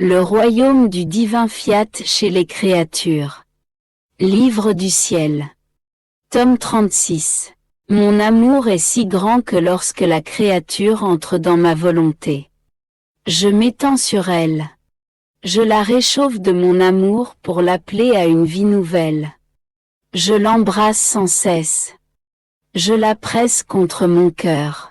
Le royaume du divin fiat chez les créatures. Livre du ciel. Tome 36. Mon amour est si grand que lorsque la créature entre dans ma volonté, je m'étends sur elle. Je la réchauffe de mon amour pour l'appeler à une vie nouvelle. Je l'embrasse sans cesse. Je la presse contre mon cœur,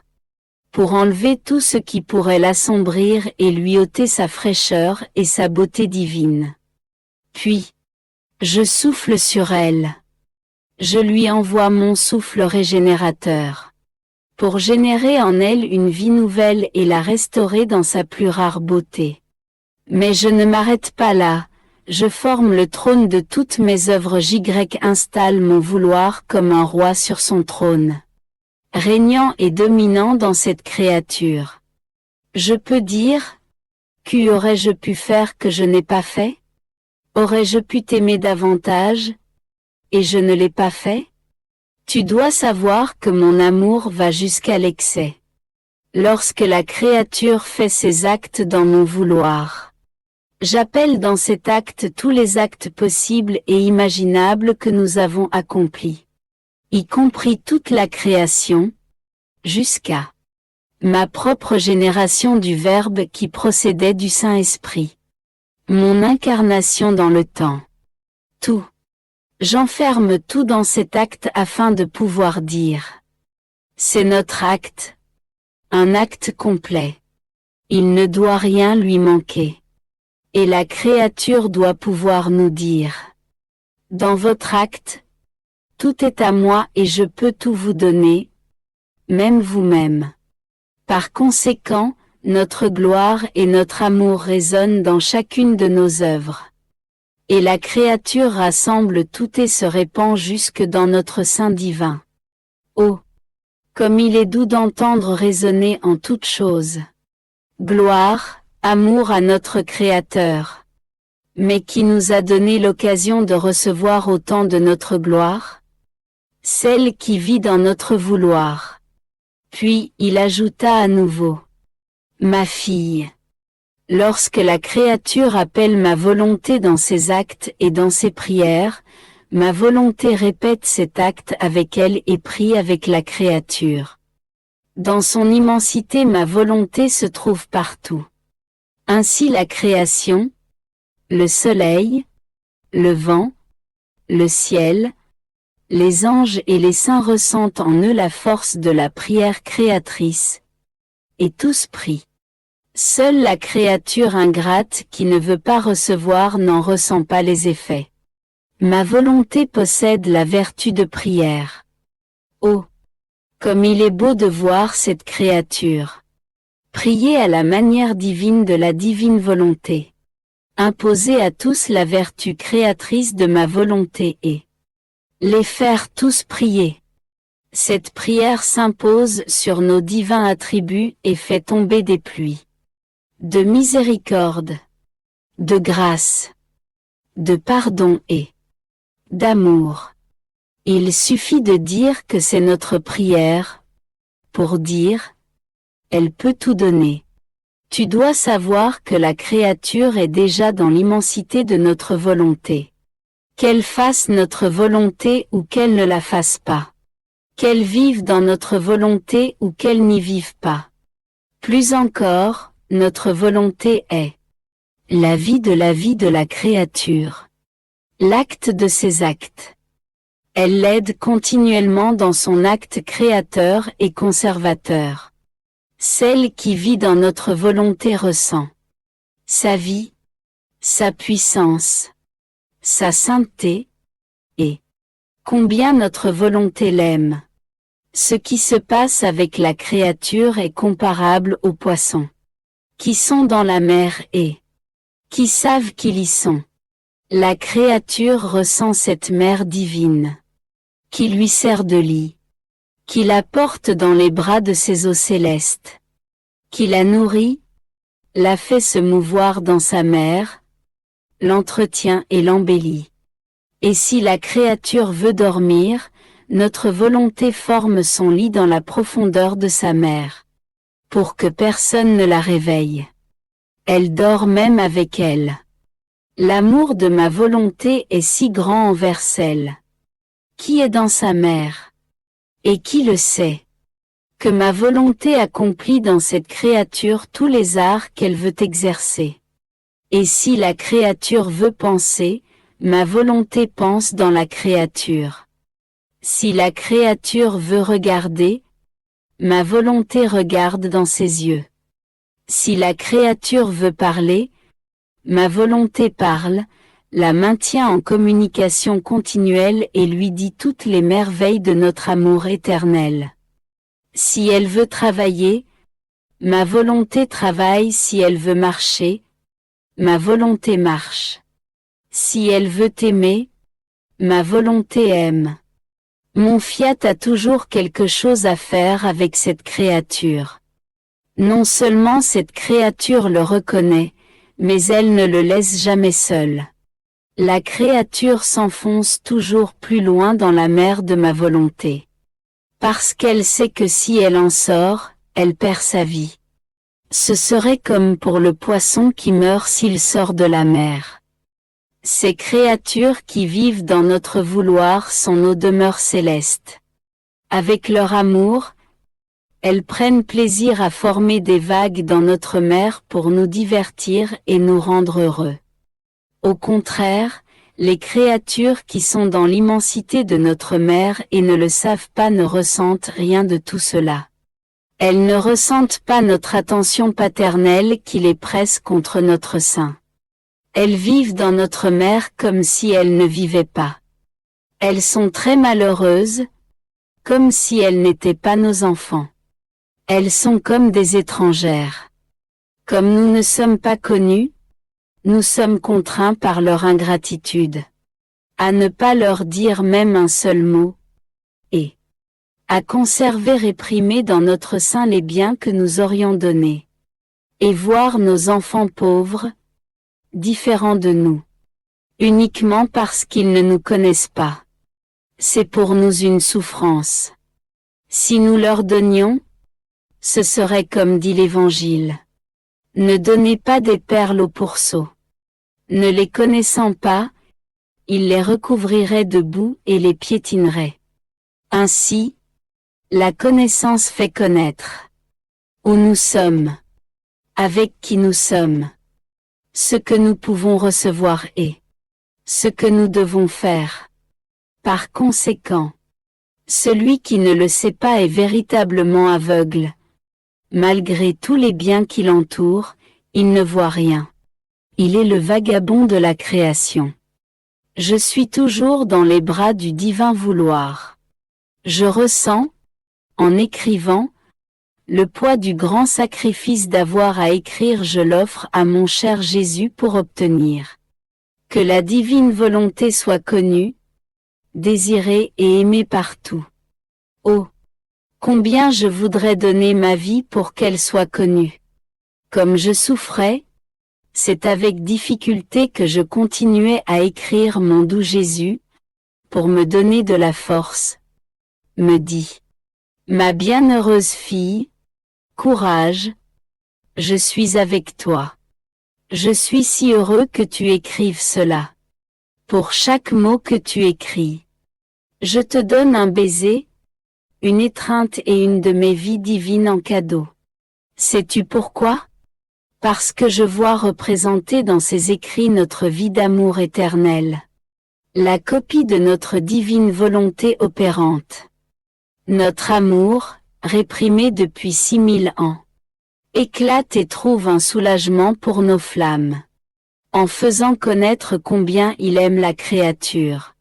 pour enlever tout ce qui pourrait l'assombrir et lui ôter sa fraîcheur et sa beauté divine. Puis, je souffle sur elle. Je lui envoie mon souffle régénérateur, pour générer en elle une vie nouvelle et la restaurer dans sa plus rare beauté. Mais je ne m'arrête pas là, je forme le trône de toutes mes œuvres. Installe mon vouloir comme un roi sur son trône, régnant et dominant dans cette créature. Je peux dire, qu'aurais-je pu faire que je n'ai pas fait? Aurais-je pu t'aimer davantage, et je ne l'ai pas fait? Tu dois savoir que mon amour va jusqu'à l'excès. Lorsque la créature fait ses actes dans mon vouloir, j'appelle dans cet acte tous les actes possibles et imaginables que nous avons accomplis, y compris toute la création, jusqu'à ma propre génération du Verbe qui procédait du Saint-Esprit, mon incarnation dans le temps. Tout. J'enferme tout dans cet acte afin de pouvoir dire: c'est notre acte, un acte complet. Il ne doit rien lui manquer. Et la créature doit pouvoir nous dire: dans votre acte, tout est à moi et je peux tout vous donner, même vous-même. Par conséquent, notre gloire et notre amour résonnent dans chacune de nos œuvres. Et la créature rassemble tout et se répand jusque dans notre sein divin. Oh! Comme il est doux d'entendre résonner en toutes choses gloire, amour à notre Créateur, mais qui nous a donné l'occasion de recevoir autant de notre gloire? Celle qui vit dans notre vouloir. Puis il ajouta à nouveau: ma fille. Lorsque la créature appelle ma volonté dans ses actes et dans ses prières, ma volonté répète cet acte avec elle et prie avec la créature. Dans son immensité, ma volonté se trouve partout. Ainsi la création, le soleil, le vent, le ciel, les anges et les saints ressentent en eux la force de la prière créatrice, et tous prient. Seule la créature ingrate qui ne veut pas recevoir n'en ressent pas les effets. Ma volonté possède la vertu de prière. Oh! Comme il est beau de voir cette créature prier à la manière divine de la divine volonté. Imposer à tous la vertu créatrice de ma volonté et les faire tous prier. Cette prière s'impose sur nos divins attributs et fait tomber des pluies de miséricorde, de grâce, de pardon et d'amour. Il suffit de dire que c'est notre prière, pour dire: elle peut tout donner. Tu dois savoir que la créature est déjà dans l'immensité de notre volonté. Qu'elle fasse notre volonté ou qu'elle ne la fasse pas. Qu'elle vive dans notre volonté ou qu'elle n'y vive pas. Plus encore, notre volonté est la vie de la créature. L'acte de ses actes. Elle l'aide continuellement dans son acte créateur et conservateur. Celle qui vit dans notre volonté ressent sa vie, sa puissance, sa sainteté, et combien notre volonté l'aime. Ce qui se passe avec la créature est comparable aux poissons qui sont dans la mer et qui savent qu'ils y sont. La créature ressent cette mer divine qui lui sert de lit, qui la porte dans les bras de ses eaux célestes, qui la nourrit, la fait se mouvoir dans sa mer, l'entretient et l'embellit. Et si la créature veut dormir, notre volonté forme son lit dans la profondeur de sa mer, pour que personne ne la réveille. Elle dort même avec elle. L'amour de ma volonté est si grand envers elle. Qui est dans sa mère? Et qui le sait? Que ma volonté accomplit dans cette créature tous les arts qu'elle veut exercer. Et si la créature veut penser, ma volonté pense dans la créature. Si la créature veut regarder, ma volonté regarde dans ses yeux. Si la créature veut parler, ma volonté parle, la maintient en communication continuelle et lui dit toutes les merveilles de notre amour éternel. Si elle veut travailler, ma volonté travaille. Si elle veut marcher, ma volonté marche. Si elle veut aimer, ma volonté aime. Mon fiat a toujours quelque chose à faire avec cette créature. Non seulement cette créature le reconnaît, mais elle ne le laisse jamais seul. La créature s'enfonce toujours plus loin dans la mer de ma volonté. Parce qu'elle sait que si elle en sort, elle perd sa vie. Ce serait comme pour le poisson qui meurt s'il sort de la mer. Ces créatures qui vivent dans notre vouloir sont nos demeures célestes. Avec leur amour, elles prennent plaisir à former des vagues dans notre mer pour nous divertir et nous rendre heureux. Au contraire, les créatures qui sont dans l'immensité de notre mer et ne le savent pas ne ressentent rien de tout cela. Elles ne ressentent pas notre attention paternelle qui les presse contre notre sein. Elles vivent dans notre mer comme si elles ne vivaient pas. Elles sont très malheureuses, comme si elles n'étaient pas nos enfants. Elles sont comme des étrangères. Comme nous ne sommes pas connus, nous sommes contraints par leur ingratitude à ne pas leur dire même un seul mot, et à conserver réprimés dans notre sein les biens que nous aurions donnés, et voir nos enfants pauvres, différents de nous, uniquement parce qu'ils ne nous connaissent pas. C'est pour nous une souffrance. Si nous leur donnions, ce serait comme dit l'Évangile. Ne donnez pas des perles aux pourceaux. Ne les connaissant pas, il les recouvrirait de boue et les piétinerait. Ainsi, la connaissance fait connaître où nous sommes, avec qui nous sommes, ce que nous pouvons recevoir et ce que nous devons faire. Par conséquent, celui qui ne le sait pas est véritablement aveugle. Malgré tous les biens qui l'entourent, il ne voit rien. Il est le vagabond de la création. Je suis toujours dans les bras du divin vouloir. Je ressens, en écrivant, le poids du grand sacrifice d'avoir à écrire. Je l'offre à mon cher Jésus pour obtenir que la divine volonté soit connue, désirée et aimée partout. Oh, combien je voudrais donner ma vie pour qu'elle soit connue. Comme je souffrais, c'est avec difficulté que je continuais à écrire mon doux Jésus, pour me donner de la force. Me dit, ma bienheureuse fille, courage, je suis avec toi. Je suis si heureux que tu écrives cela. Pour chaque mot que tu écris, je te donne un baiser, une étreinte et une de mes vies divines en cadeau. Sais-tu pourquoi? Parce que je vois représenter dans ces écrits notre vie d'amour éternel. La copie de notre divine volonté opérante. Notre amour, réprimé depuis 6000 ans, éclate et trouve un soulagement pour nos flammes, en faisant connaître combien il aime la créature,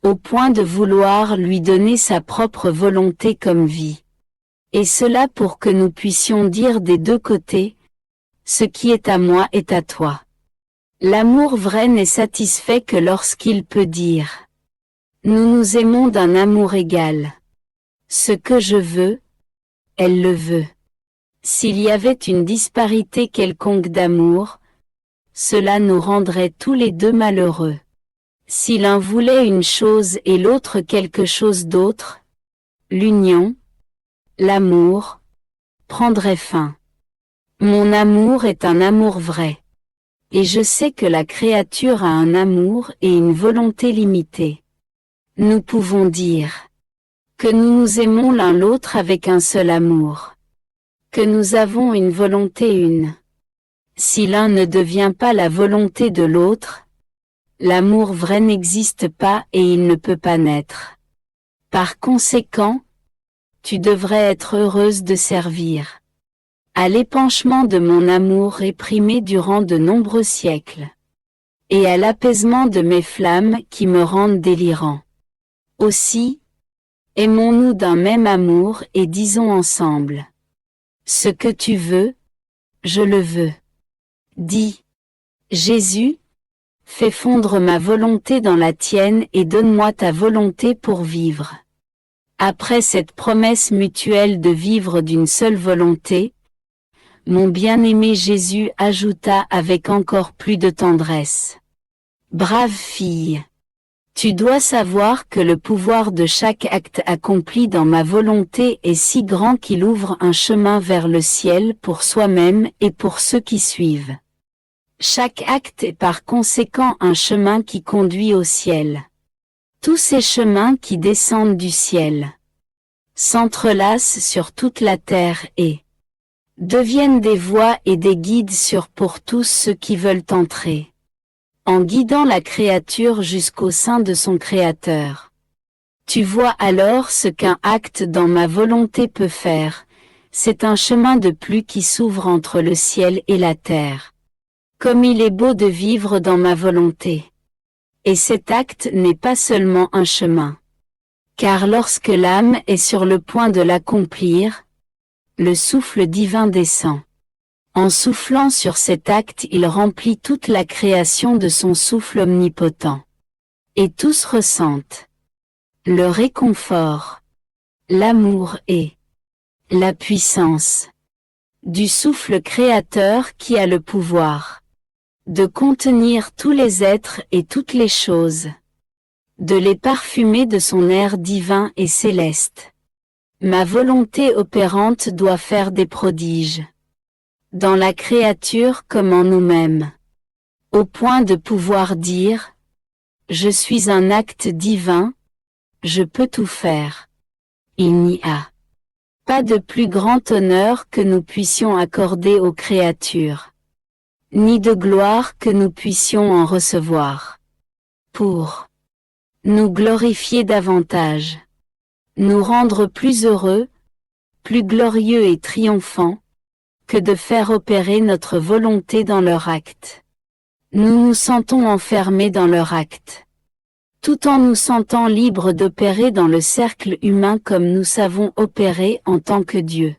au point de vouloir lui donner sa propre volonté comme vie. Et cela pour que nous puissions dire des deux côtés, ce qui est à moi est à toi. L'amour vrai n'est satisfait que lorsqu'il peut dire « Nous nous aimons d'un amour égal. Ce que je veux, elle le veut. » S'il y avait une disparité quelconque d'amour, cela nous rendrait tous les deux malheureux. Si l'un voulait une chose et l'autre quelque chose d'autre, l'union, l'amour, prendrait fin. Mon amour est un amour vrai. Et je sais que la créature a un amour et une volonté limitée. Nous pouvons dire que nous nous aimons l'un l'autre avec un seul amour. Que nous avons une volonté une. Si l'un ne devient pas la volonté de l'autre, l'amour vrai n'existe pas et il ne peut pas naître. Par conséquent, tu devrais être heureuse de servir à l'épanchement de mon amour réprimé durant de nombreux siècles, et à l'apaisement de mes flammes qui me rendent délirant. Aussi, aimons-nous d'un même amour et disons ensemble: ce que tu veux, je le veux. Dis: Jésus, fais fondre ma volonté dans la tienne et donne-moi ta volonté pour vivre. Après cette promesse mutuelle de vivre d'une seule volonté, mon bien-aimé Jésus ajouta avec encore plus de tendresse: brave fille, tu dois savoir que le pouvoir de chaque acte accompli dans ma volonté est si grand qu'il ouvre un chemin vers le ciel pour soi-même et pour ceux qui suivent. Chaque acte est par conséquent un chemin qui conduit au ciel. Tous ces chemins qui descendent du ciel s'entrelacent sur toute la terre et deviennent des voies et des guides pour tous ceux qui veulent entrer, en guidant la créature jusqu'au sein de son Créateur. Tu vois alors ce qu'un acte dans ma volonté peut faire, c'est un chemin de plus qui s'ouvre entre le ciel et la terre. Comme il est beau de vivre dans ma volonté. Et cet acte n'est pas seulement un chemin. Car lorsque l'âme est sur le point de l'accomplir, le souffle divin descend. En soufflant sur cet acte, il remplit toute la création de son souffle omnipotent. Et tous ressentent le réconfort, l'amour et la puissance du souffle créateur qui a le pouvoir de contenir tous les êtres et toutes les choses, de les parfumer de son air divin et céleste. Ma volonté opérante doit faire des prodiges, dans la créature comme en nous-mêmes, au point de pouvoir dire: je suis un acte divin, je peux tout faire. Il n'y a pas de plus grand honneur que nous puissions accorder aux créatures, ni de gloire que nous puissions en recevoir, pour nous glorifier davantage, nous rendre plus heureux, plus glorieux et triomphants, que de faire opérer notre volonté dans leur acte. Nous nous sentons enfermés dans leur acte, tout en nous sentant libres d'opérer dans le cercle humain comme nous savons opérer en tant que Dieu.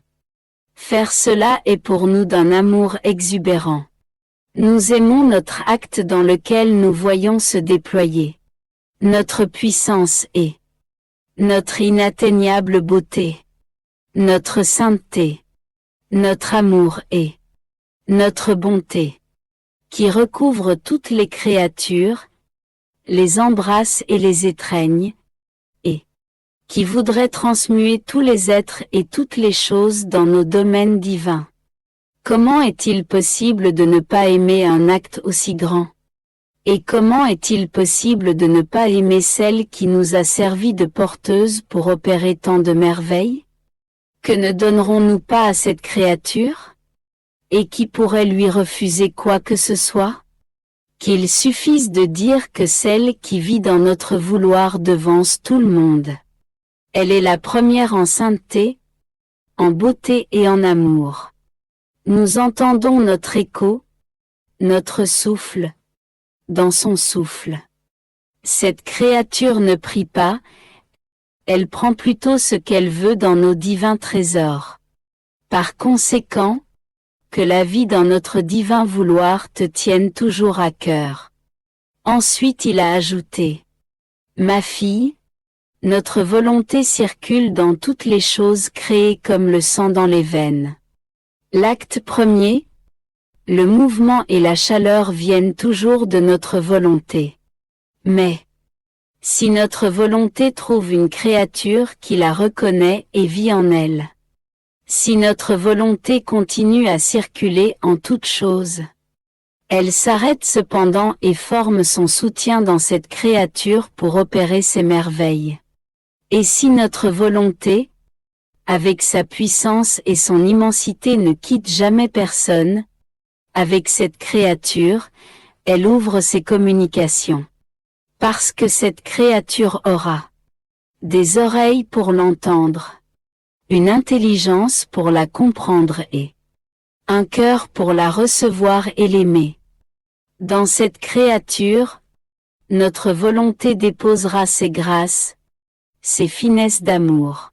Faire cela est pour nous d'un amour exubérant. Nous aimons notre acte dans lequel nous voyons se déployer notre puissance et notre inatteignable beauté, notre sainteté, notre amour et notre bonté, qui recouvre toutes les créatures, les embrasse et les étreigne, et qui voudrait transmuer tous les êtres et toutes les choses dans nos domaines divins. Comment est-il possible de ne pas aimer un acte aussi grand? Et comment est-il possible de ne pas aimer celle qui nous a servi de porteuse pour opérer tant de merveilles? Que ne donnerons-nous pas à cette créature? Et qui pourrait lui refuser quoi que ce soit? Qu'il suffise de dire que celle qui vit dans notre vouloir devance tout le monde. Elle est la première en sainteté, en beauté et en amour. Nous entendons notre écho, notre souffle, dans son souffle. Cette créature ne prie pas, elle prend plutôt ce qu'elle veut dans nos divins trésors. Par conséquent, que la vie dans notre divin vouloir te tienne toujours à cœur. Ensuite il a ajouté: ma fille, notre volonté circule dans toutes les choses créées comme le sang dans les veines. L'acte premier, le mouvement et la chaleur viennent toujours de notre volonté. Mais, si notre volonté trouve une créature qui la reconnaît et vit en elle, Si notre volonté continue à circuler en toutes choses, elle s'arrête cependant et forme son soutien dans cette créature pour opérer ses merveilles. Et si notre volonté, avec sa puissance et son immensité ne quitte jamais personne, avec cette créature, elle ouvre ses communications. Parce que cette créature aura des oreilles pour l'entendre, une intelligence pour la comprendre et un cœur pour la recevoir et l'aimer. Dans cette créature, notre volonté déposera ses grâces, ses finesses d'amour.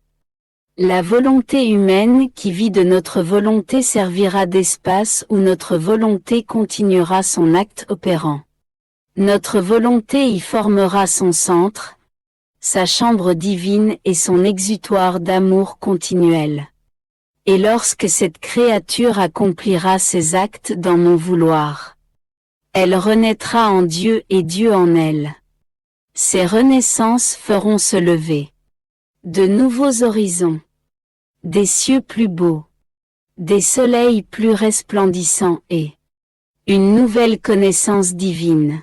La volonté humaine qui vit de notre volonté servira d'espace où notre volonté continuera son acte opérant. Notre volonté y formera son centre, sa chambre divine et son exutoire d'amour continuel. Et lorsque cette créature accomplira ses actes dans mon vouloir, elle renaîtra en Dieu et Dieu en elle. Ces renaissances feront se lever de nouveaux horizons, des cieux plus beaux, des soleils plus resplendissants et une nouvelle connaissance divine.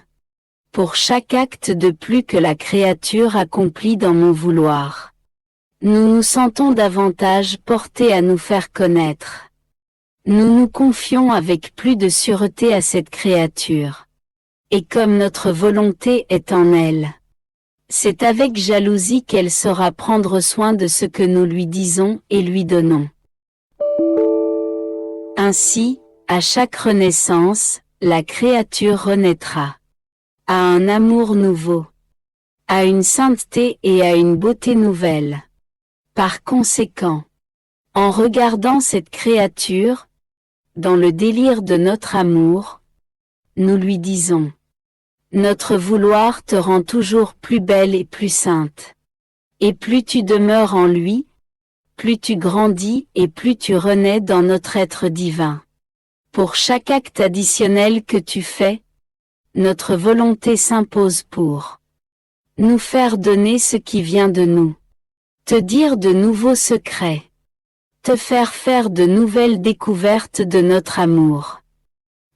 Pour chaque acte de plus que la créature accomplit dans mon vouloir, nous nous sentons davantage portés à nous faire connaître. Nous nous confions avec plus de sûreté à cette créature. Et comme notre volonté est en elle, c'est avec jalousie qu'elle saura prendre soin de ce que nous lui disons et lui donnons. Ainsi, à chaque renaissance, la créature renaîtra à un amour nouveau, à une sainteté et à une beauté nouvelle. Par conséquent, en regardant cette créature, dans le délire de notre amour, nous lui disons: notre vouloir te rend toujours plus belle et plus sainte. Et plus tu demeures en lui, plus tu grandis et plus tu renais dans notre être divin. Pour chaque acte additionnel que tu fais, notre volonté s'impose pour nous faire donner ce qui vient de nous, te dire de nouveaux secrets, te faire de nouvelles découvertes de notre amour.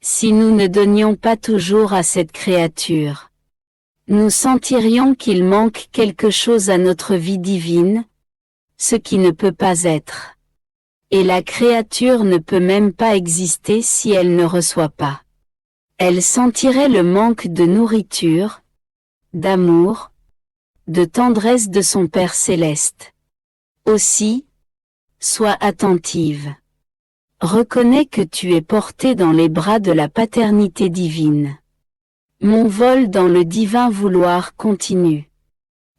Si nous ne donnions pas toujours à cette créature, nous sentirions qu'il manque quelque chose à notre vie divine, ce qui ne peut pas être. Et la créature ne peut même pas exister si elle ne reçoit pas. Elle sentirait le manque de nourriture, d'amour, de tendresse de son Père céleste. Aussi, sois attentive. Reconnais que tu es porté dans les bras de la paternité divine. Mon vol dans le divin vouloir continue.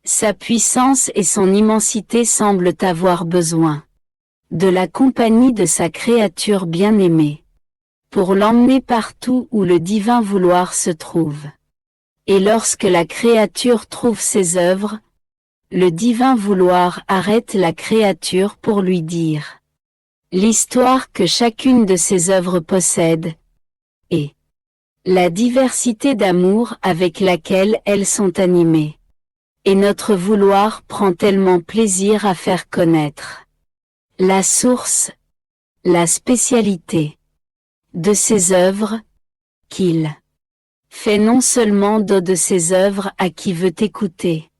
Sa puissance et son immensité semblent avoir besoin de la compagnie de sa créature bien-aimée, pour l'emmener partout où le divin vouloir se trouve. Et lorsque la créature trouve ses œuvres, le divin vouloir arrête la créature pour lui dire l'histoire que chacune de ses œuvres possède, et la diversité d'amour avec laquelle elles sont animées. Et notre vouloir prend tellement plaisir à faire connaître la source, la spécialité de ses œuvres, qu'il fait non seulement don de ses œuvres à qui veut écouter,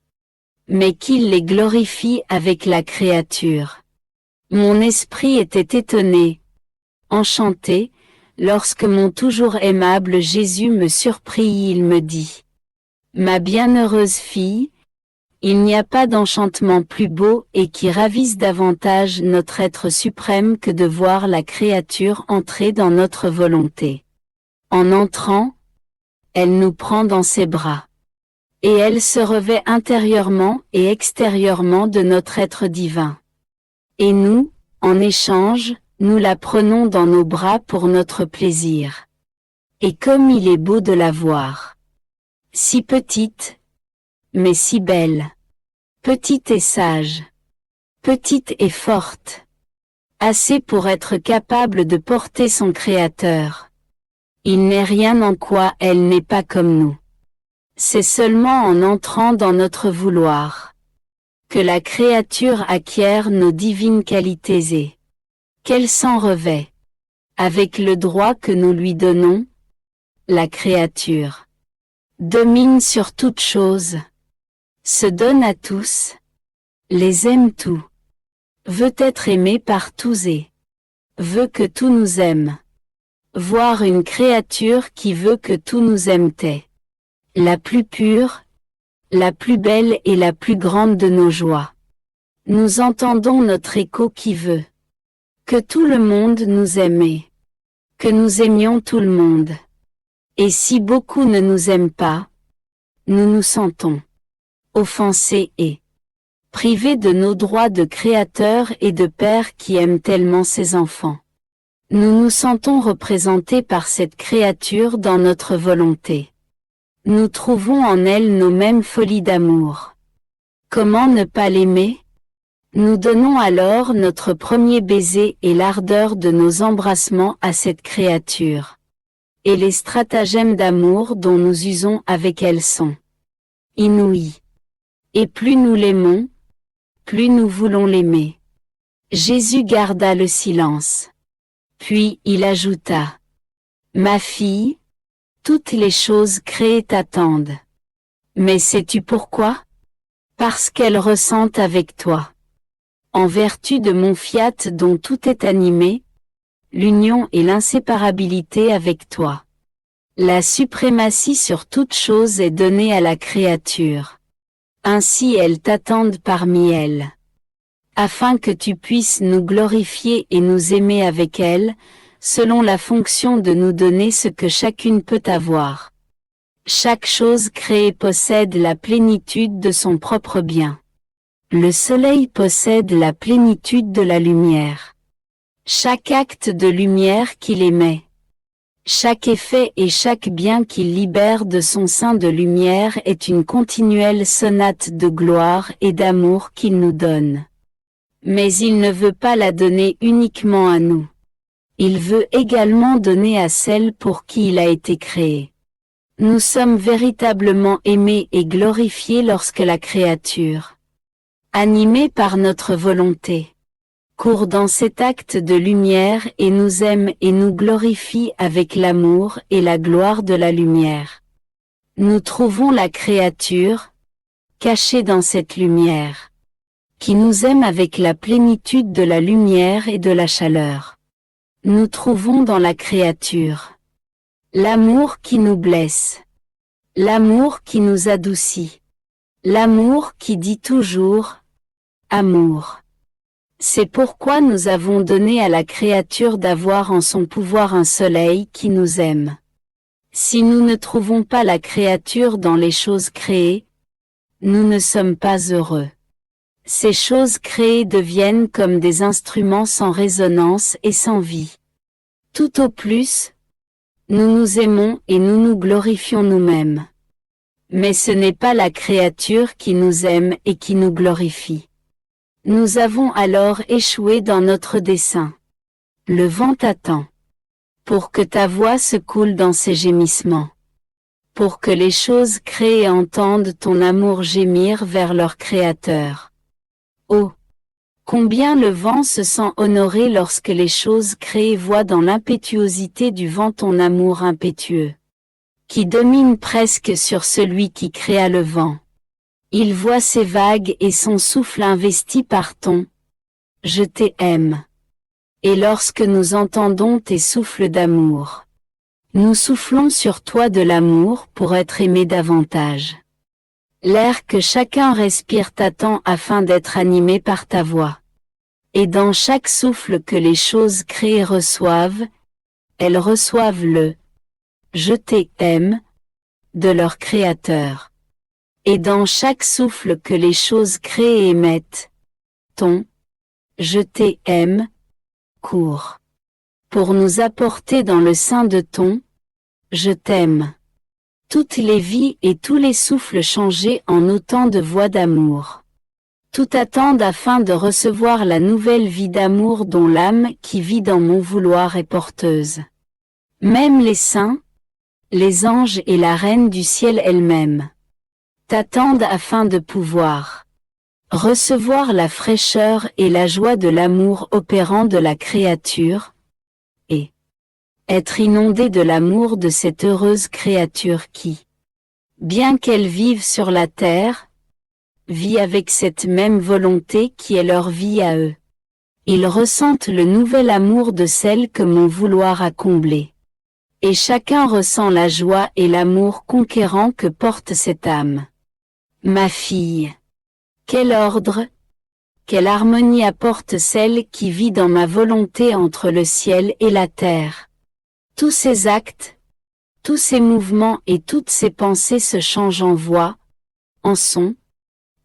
mais qu'il les glorifie avec la créature. Mon esprit était étonné, enchanté, lorsque mon toujours aimable Jésus me surprit. Il me dit: ma bienheureuse fille, il n'y a pas d'enchantement plus beau et qui ravisse davantage notre être suprême que de voir la créature entrer dans notre volonté. En entrant, elle nous prend dans ses bras. Et elle se revêt intérieurement et extérieurement de notre être divin. Et nous, en échange, nous la prenons dans nos bras pour notre plaisir. Et comme il est beau de la voir. Si petite, mais si belle. Petite et sage. Petite et forte. Assez pour être capable de porter son Créateur. Il n'est rien en quoi elle n'est pas comme nous. C'est seulement en entrant dans notre vouloir que la créature acquiert nos divines qualités et qu'elle s'en revêt. Avec le droit que nous lui donnons, la créature domine sur toute chose, se donne à tous, les aime tous, veut être aimée par tous et veut que tout nous aime. Voir une créature qui veut que tout nous aime est la plus pure, la plus belle et la plus grande de nos joies. Nous entendons notre écho qui veut que tout le monde nous aime et que nous aimions tout le monde. Et si beaucoup ne nous aiment pas, nous nous sentons offensés et privés de nos droits de créateur et de père qui aime tellement ses enfants. Nous nous sentons représentés par cette créature dans notre volonté. Nous trouvons en elle nos mêmes folies d'amour. Comment ne pas l'aimer? Nous donnons alors notre premier baiser et l'ardeur de nos embrassements à cette créature. Et les stratagèmes d'amour dont nous usons avec elle sont inouïs. Et plus nous l'aimons, plus nous voulons l'aimer. Jésus garda le silence. Puis il ajouta: Ma fille, toutes les choses créées t'attendent. Mais sais-tu pourquoi? Parce qu'elles ressentent avec toi. En vertu de mon fiat dont tout est animé, l'union et l'inséparabilité avec toi. La suprématie sur toute chose est donnée à la créature. Ainsi elles t'attendent parmi elles. Afin que tu puisses nous glorifier et nous aimer avec elles, selon la fonction de nous donner ce que chacune peut avoir. Chaque chose créée possède la plénitude de son propre bien. Le soleil possède la plénitude de la lumière. Chaque acte de lumière qu'il émet, chaque effet et chaque bien qu'il libère de son sein de lumière est une continuelle sonate de gloire et d'amour qu'il nous donne. Mais il ne veut pas la donner uniquement à nous. Il veut également donner à celle pour qui il a été créé. Nous sommes véritablement aimés et glorifiés lorsque la créature, animée par notre volonté, court dans cet acte de lumière et nous aime et nous glorifie avec l'amour et la gloire de la lumière. Nous trouvons la créature, cachée dans cette lumière, qui nous aime avec la plénitude de la lumière et de la chaleur. Nous trouvons dans la créature l'amour qui nous blesse, l'amour qui nous adoucit, l'amour qui dit toujours « amour ». C'est pourquoi nous avons donné à la créature d'avoir en son pouvoir un soleil qui nous aime. Si nous ne trouvons pas la créature dans les choses créées, nous ne sommes pas heureux. Ces choses créées deviennent comme des instruments sans résonance et sans vie. Tout au plus, nous nous aimons et nous nous glorifions nous-mêmes. Mais ce n'est pas la créature qui nous aime et qui nous glorifie. Nous avons alors échoué dans notre dessein. Le vent t'attend, pour que ta voix se coule dans ses gémissements, pour que les choses créées entendent ton amour gémir vers leur Créateur. Oh! Combien le vent se sent honoré lorsque les choses créées voient dans l'impétuosité du vent ton amour impétueux, qui domine presque sur celui qui créa le vent. Il voit ses vagues et son souffle investi par ton « Je t'aime ». Et lorsque nous entendons tes souffles d'amour, nous soufflons sur toi de l'amour pour être aimé davantage. L'air que chacun respire t'attend afin d'être animé par ta voix. Et dans chaque souffle que les choses créées reçoivent, elles reçoivent le « Je t'aime » de leur Créateur. Et dans chaque souffle que les choses créées émettent, ton « Je t'aime » court, pour nous apporter dans le sein de ton « Je t'aime ». Toutes les vies et tous les souffles changés en autant de voix d'amour. Tout attendent afin de recevoir la nouvelle vie d'amour dont l'âme qui vit dans mon vouloir est porteuse. Même les saints, les anges et la reine du ciel elle-même t'attendent afin de pouvoir recevoir la fraîcheur et la joie de l'amour opérant de la créature, et être inondé de l'amour de cette heureuse créature qui, bien qu'elle vive sur la terre, vit avec cette même volonté qui est leur vie à eux. Ils ressentent le nouvel amour de celle que mon vouloir a comblée. Et chacun ressent la joie et l'amour conquérant que porte cette âme. Ma fille, quel ordre, quelle harmonie apporte celle qui vit dans ma volonté entre le ciel et la terre. Tous ces actes, tous ces mouvements et toutes ces pensées se changent en voix, en son,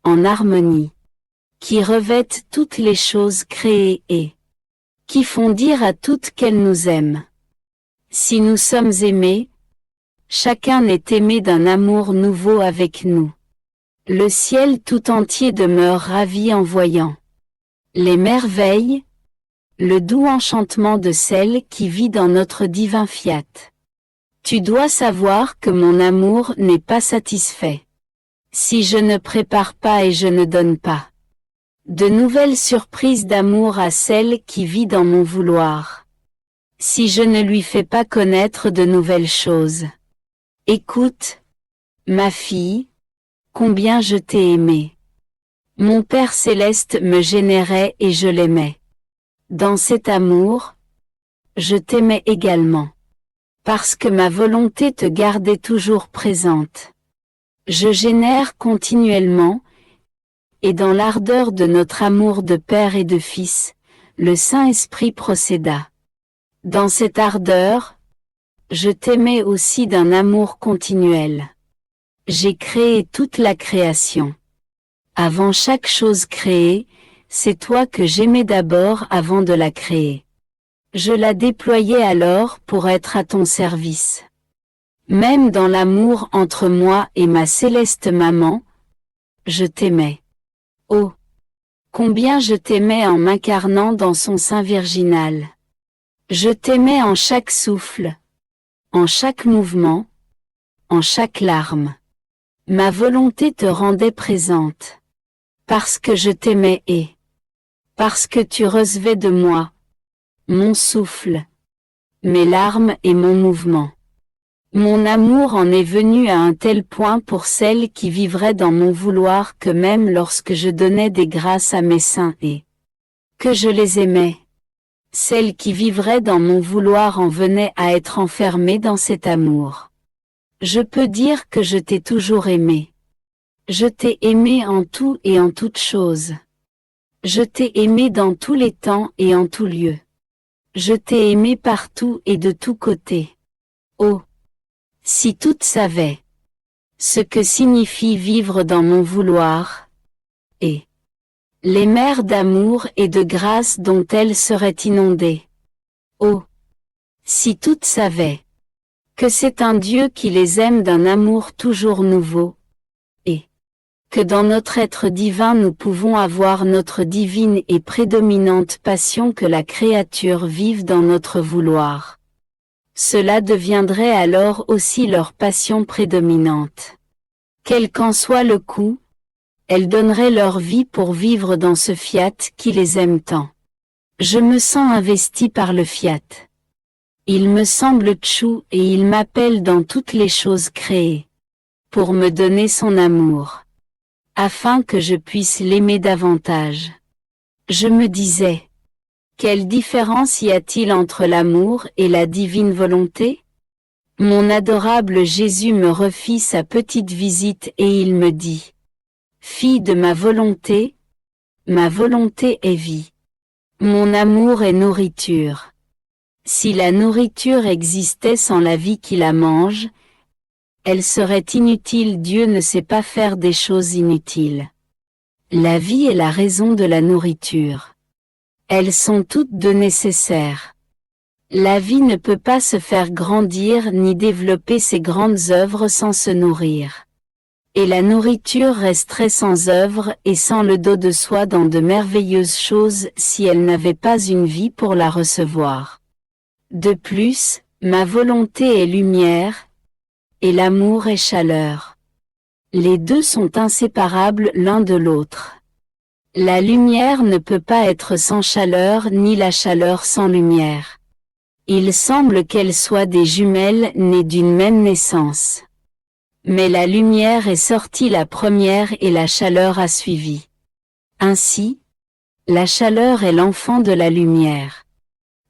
en harmonie, qui revêtent toutes les choses créées et qui font dire à toutes qu'elles nous aiment. Si nous sommes aimés, chacun est aimé d'un amour nouveau avec nous. Le ciel tout entier demeure ravi en voyant les merveilles, le doux enchantement de celle qui vit dans notre divin fiat. Tu dois savoir que mon amour n'est pas satisfait. Si je ne prépare pas et je ne donne pas de nouvelles surprises d'amour à celle qui vit dans mon vouloir. Si je ne lui fais pas connaître de nouvelles choses. Écoute, ma fille, combien je t'ai aimée. Mon Père céleste me générait et je l'aimais. Dans cet amour, je t'aimais également. Parce que ma volonté te gardait toujours présente. Je génère continuellement, et dans l'ardeur de notre amour de Père et de Fils, le Saint-Esprit procéda. Dans cette ardeur, je t'aimais aussi d'un amour continuel. J'ai créé toute la création. Avant chaque chose créée, c'est toi que j'aimais d'abord avant de la créer. Je la déployais alors pour être à ton service. Même dans l'amour entre moi et ma céleste maman, je t'aimais. Oh! Combien je t'aimais en m'incarnant dans son sein virginal. Je t'aimais en chaque souffle, en chaque mouvement, en chaque larme. Ma volonté te rendait présente. Parce que je t'aimais et parce que tu recevais de moi mon souffle, mes larmes et mon mouvement. Mon amour en est venu à un tel point pour celles qui vivraient dans mon vouloir que même lorsque je donnais des grâces à mes saints et que je les aimais, celles qui vivraient dans mon vouloir en venaient à être enfermées dans cet amour. Je peux dire que je t'ai toujours aimé. Je t'ai aimé en tout et en toutes choses. Je t'ai aimé dans tous les temps et en tout lieu. Je t'ai aimé partout et de tous côtés. Oh! Si toutes savaient ce que signifie vivre dans mon vouloir, et les mers d'amour et de grâce dont elles seraient inondées. Oh! Si toutes savaient que c'est un Dieu qui les aime d'un amour toujours nouveau, et que dans notre être divin nous pouvons avoir notre divine et prédominante passion que la créature vive dans notre vouloir. Cela deviendrait alors aussi leur passion prédominante. Quel qu'en soit le coût, elles donneraient leur vie pour vivre dans ce fiat qui les aime tant. Je me sens investi par le fiat. Il me semble tchou et il m'appelle dans toutes les choses créées, pour me donner son amour, afin que je puisse l'aimer davantage. Je me disais, quelle différence y a-t-il entre l'amour et la divine volonté? Mon adorable Jésus me refit sa petite visite et il me dit, fille de ma volonté est vie. Mon amour est nourriture. Si la nourriture existait sans la vie qui la mange, elle serait inutile. Dieu ne sait pas faire des choses inutiles. La vie est la raison de la nourriture. Elles sont toutes deux nécessaires. La vie ne peut pas se faire grandir ni développer ses grandes œuvres sans se nourrir. Et la nourriture resterait sans œuvre et sans le don de soi dans de merveilleuses choses si elle n'avait pas une vie pour la recevoir. De plus, ma volonté est lumière, et l'amour est chaleur. Les deux sont inséparables l'un de l'autre. La lumière ne peut pas être sans chaleur ni la chaleur sans lumière. Il semble qu'elles soient des jumelles nées d'une même naissance. Mais la lumière est sortie la première et la chaleur a suivi. Ainsi, la chaleur est l'enfant de la lumière.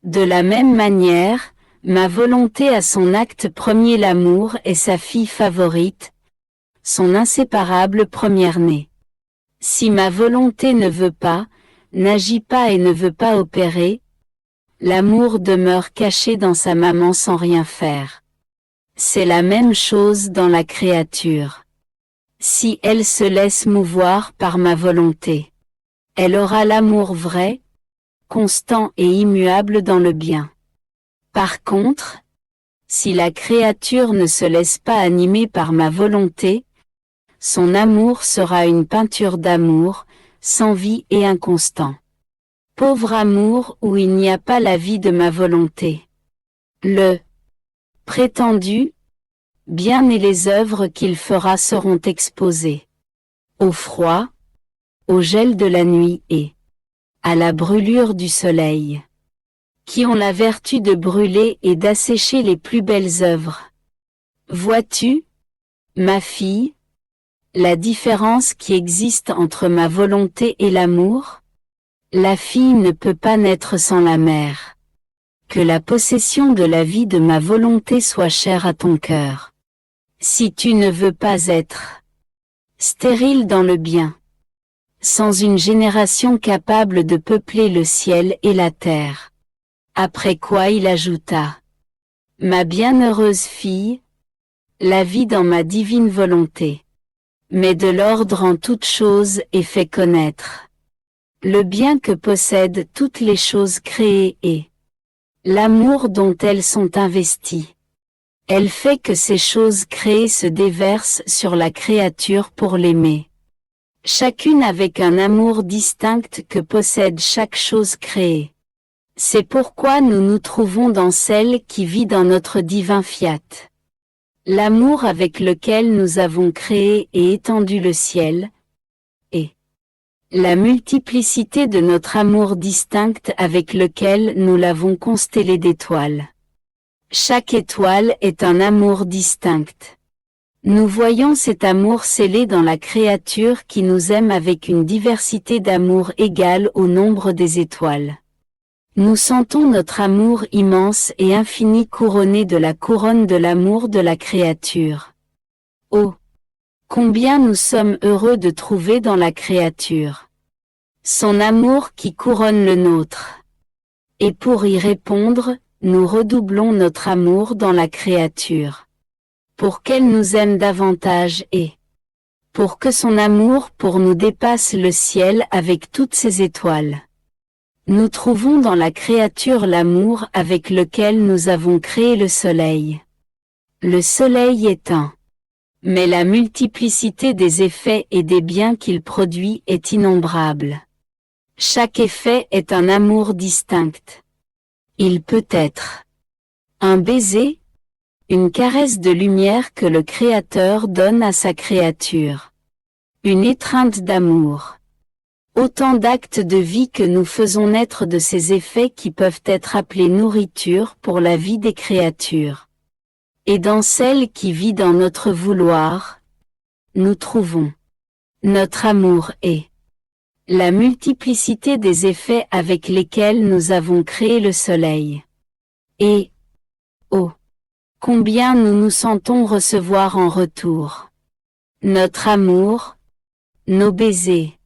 De la même manière, ma volonté a son acte premier, l'amour est sa fille favorite, son inséparable première-née. Si ma volonté ne veut pas, n'agit pas et ne veut pas opérer, l'amour demeure caché dans sa maman sans rien faire. C'est la même chose dans la créature. Si elle se laisse mouvoir par ma volonté, elle aura l'amour vrai, constant et immuable dans le bien. Par contre, si la créature ne se laisse pas animer par ma volonté, son amour sera une peinture d'amour, sans vie et inconstant. Pauvre amour où il n'y a pas la vie de ma volonté. Le prétendu bien et les œuvres qu'il fera seront exposées au froid, au gel de la nuit et à la brûlure du soleil, qui ont la vertu de brûler et d'assécher les plus belles œuvres. Vois-tu, ma fille, la différence qui existe entre ma volonté et l'amour? La fille ne peut pas naître sans la mère. Que la possession de la vie de ma volonté soit chère à ton cœur. Si tu ne veux pas être stérile dans le bien, sans une génération capable de peupler le ciel et la terre. Après quoi il ajouta: ma bienheureuse fille, la vie dans ma divine volonté, met de l'ordre en toutes choses et fait connaître le bien que possèdent toutes les choses créées et l'amour dont elles sont investies. Elle fait que ces choses créées se déversent sur la créature pour l'aimer. Chacune avec un amour distinct que possède chaque chose créée. C'est pourquoi nous nous trouvons dans celle qui vit dans notre divin fiat. L'amour avec lequel nous avons créé et étendu le ciel, et la multiplicité de notre amour distinct avec lequel nous l'avons constellé d'étoiles. Chaque étoile est un amour distinct. Nous voyons cet amour scellé dans la créature qui nous aime avec une diversité d'amour égale au nombre des étoiles. Nous sentons notre amour immense et infini couronné de la couronne de l'amour de la créature. Oh! Combien nous sommes heureux de trouver dans la créature son amour qui couronne le nôtre. Et pour y répondre, nous redoublons notre amour dans la créature. Pour qu'elle nous aime davantage et pour que son amour pour nous dépasse le ciel avec toutes ses étoiles. Nous trouvons dans la créature l'amour avec lequel nous avons créé le soleil. Le soleil est un, mais la multiplicité des effets et des biens qu'il produit est innombrable. Chaque effet est un amour distinct. Il peut être un baiser, une caresse de lumière que le Créateur donne à sa créature. Une étreinte d'amour. Autant d'actes de vie que nous faisons naître de ces effets qui peuvent être appelés nourriture pour la vie des créatures. Et dans celle qui vit dans notre vouloir, nous trouvons notre amour et la multiplicité des effets avec lesquels nous avons créé le soleil. Et, oh! Combien nous nous sentons recevoir en retour notre amour, nos baisers,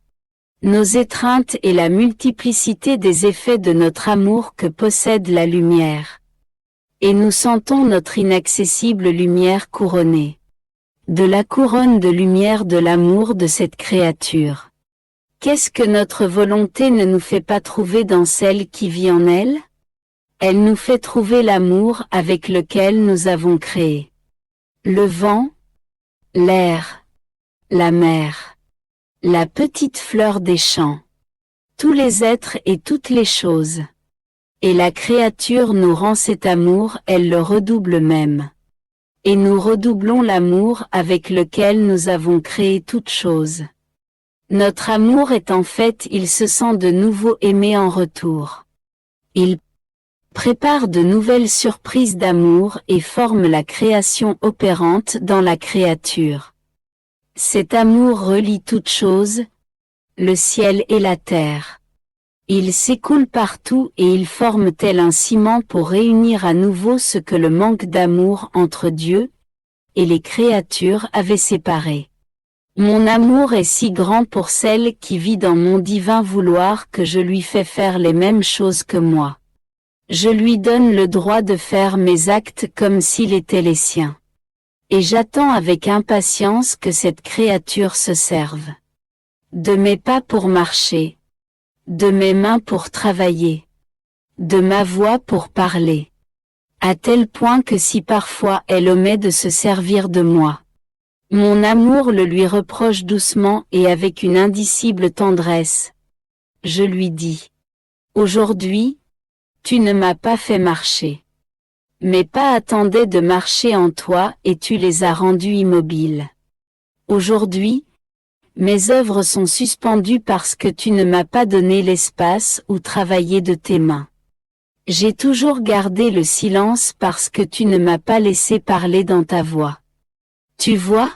nos étreintes et la multiplicité des effets de notre amour que possède la lumière. Et nous sentons notre inaccessible lumière couronnée de la couronne de lumière de l'amour de cette créature. Qu'est-ce que notre volonté ne nous fait pas trouver dans celle qui vit en elle? Elle nous fait trouver l'amour avec lequel nous avons créé le vent, l'air, la mer, la petite fleur des champs, tous les êtres et toutes les choses. Et la créature nous rend cet amour, elle le redouble même. Et nous redoublons l'amour avec lequel nous avons créé toutes choses. Notre amour est en fait il se sent de nouveau aimé en retour. Il prépare de nouvelles surprises d'amour et forme la création opérante dans la créature. Cet amour relie toutes choses, le ciel et la terre. Il s'écoule partout et il forme tel un ciment pour réunir à nouveau ce que le manque d'amour entre Dieu et les créatures avait séparé. Mon amour est si grand pour celle qui vit dans mon divin vouloir que je lui fais faire les mêmes choses que moi. Je lui donne le droit de faire mes actes comme s'il était les siens. Et j'attends avec impatience que cette créature se serve de mes pas pour marcher, de mes mains pour travailler, de ma voix pour parler, à tel point que si parfois elle omet de se servir de moi, mon amour le lui reproche doucement et avec une indicible tendresse. Je lui dis, aujourd'hui, tu ne m'as pas fait marcher. Mes pas attendaient de marcher en toi et tu les as rendus immobiles. Aujourd'hui, mes œuvres sont suspendues parce que tu ne m'as pas donné l'espace où travailler de tes mains. J'ai toujours gardé le silence parce que tu ne m'as pas laissé parler dans ta voix. Tu vois?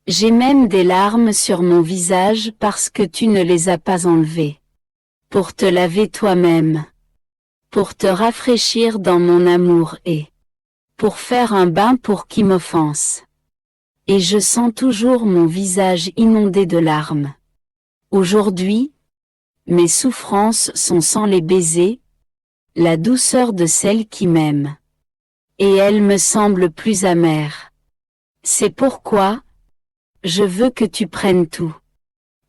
J'ai même des larmes sur mon visage parce que tu ne les as pas enlevées. Pour te laver toi-même. Pour te rafraîchir dans mon amour et pour faire un bain pour qui m'offense. Et je sens toujours mon visage inondé de larmes. Aujourd'hui, mes souffrances sont sans les baisers, la douceur de celle qui m'aime. Et elle me semble plus amère. C'est pourquoi, je veux que tu prennes tout.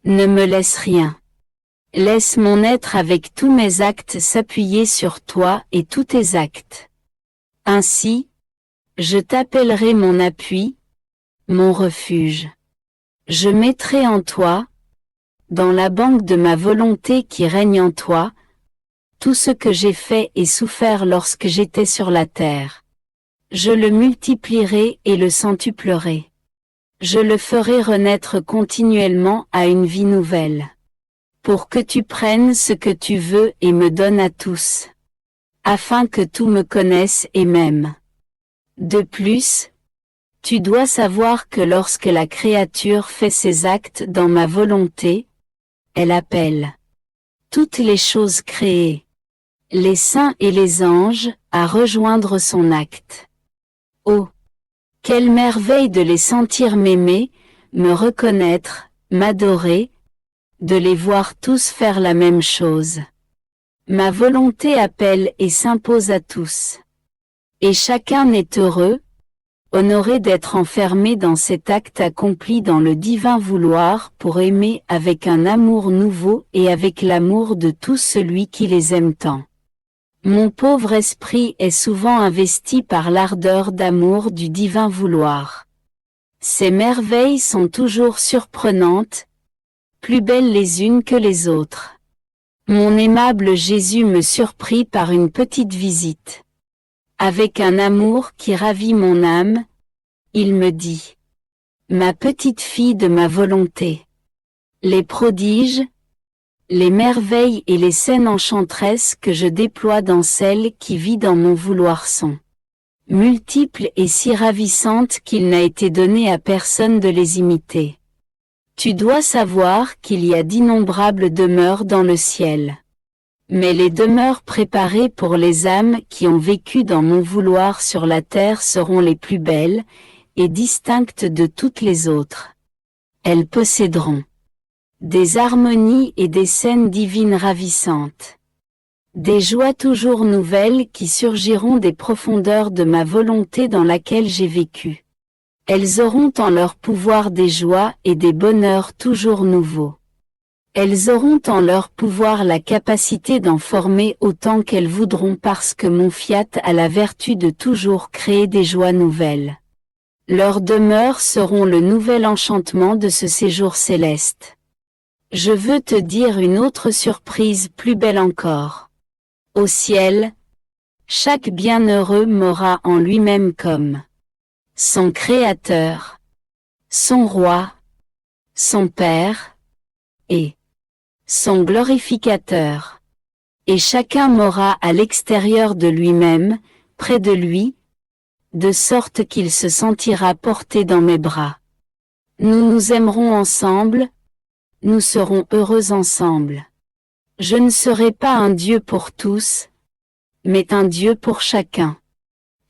Ne me laisse rien. Laisse mon être avec tous mes actes s'appuyer sur toi et tous tes actes. Ainsi, je t'appellerai mon appui, mon refuge. Je mettrai en toi, dans la banque de ma volonté qui règne en toi, tout ce que j'ai fait et souffert lorsque j'étais sur la terre. Je le multiplierai et le centuplerai. Je le ferai renaître continuellement à une vie nouvelle. Pour que tu prennes ce que tu veux et me donnes à tous. Afin que tout me connaisse et m'aime. De plus, tu dois savoir que lorsque la créature fait ses actes dans ma volonté, elle appelle toutes les choses créées, les saints et les anges, à rejoindre son acte. Oh! Quelle merveille de les sentir m'aimer, me reconnaître, m'adorer, de les voir tous faire la même chose. Ma volonté appelle et s'impose à tous. Et chacun est heureux, honoré d'être enfermé dans cet acte accompli dans le divin vouloir pour aimer avec un amour nouveau et avec l'amour de tout celui qui les aime tant. Mon pauvre esprit est souvent investi par l'ardeur d'amour du divin vouloir. Ces merveilles sont toujours surprenantes, plus belles les unes que les autres. Mon aimable Jésus me surprit par une petite visite. Avec un amour qui ravit mon âme, il me dit, « Ma petite fille de ma volonté. Les prodiges, les merveilles et les scènes enchanteresses que je déploie dans celle qui vit dans mon vouloir sont multiples et si ravissantes qu'il n'a été donné à personne de les imiter. Tu dois savoir qu'il y a d'innombrables demeures dans le ciel. Mais les demeures préparées pour les âmes qui ont vécu dans mon vouloir sur la terre seront les plus belles, et distinctes de toutes les autres. Elles posséderont des harmonies et des scènes divines ravissantes. Des joies toujours nouvelles qui surgiront des profondeurs de ma volonté dans laquelle j'ai vécu. Elles auront en leur pouvoir des joies et des bonheurs toujours nouveaux. Elles auront en leur pouvoir la capacité d'en former autant qu'elles voudront parce que mon fiat a la vertu de toujours créer des joies nouvelles. Leurs demeures seront le nouvel enchantement de ce séjour céleste. Je veux te dire une autre surprise plus belle encore. Au ciel, chaque bienheureux m'aura en lui-même comme son Créateur, son Roi, son Père, et son glorificateur. Et chacun m'aura à l'extérieur de lui-même, près de lui, de sorte qu'il se sentira porté dans mes bras. Nous nous aimerons ensemble, nous serons heureux ensemble. Je ne serai pas un Dieu pour tous, mais un Dieu pour chacun.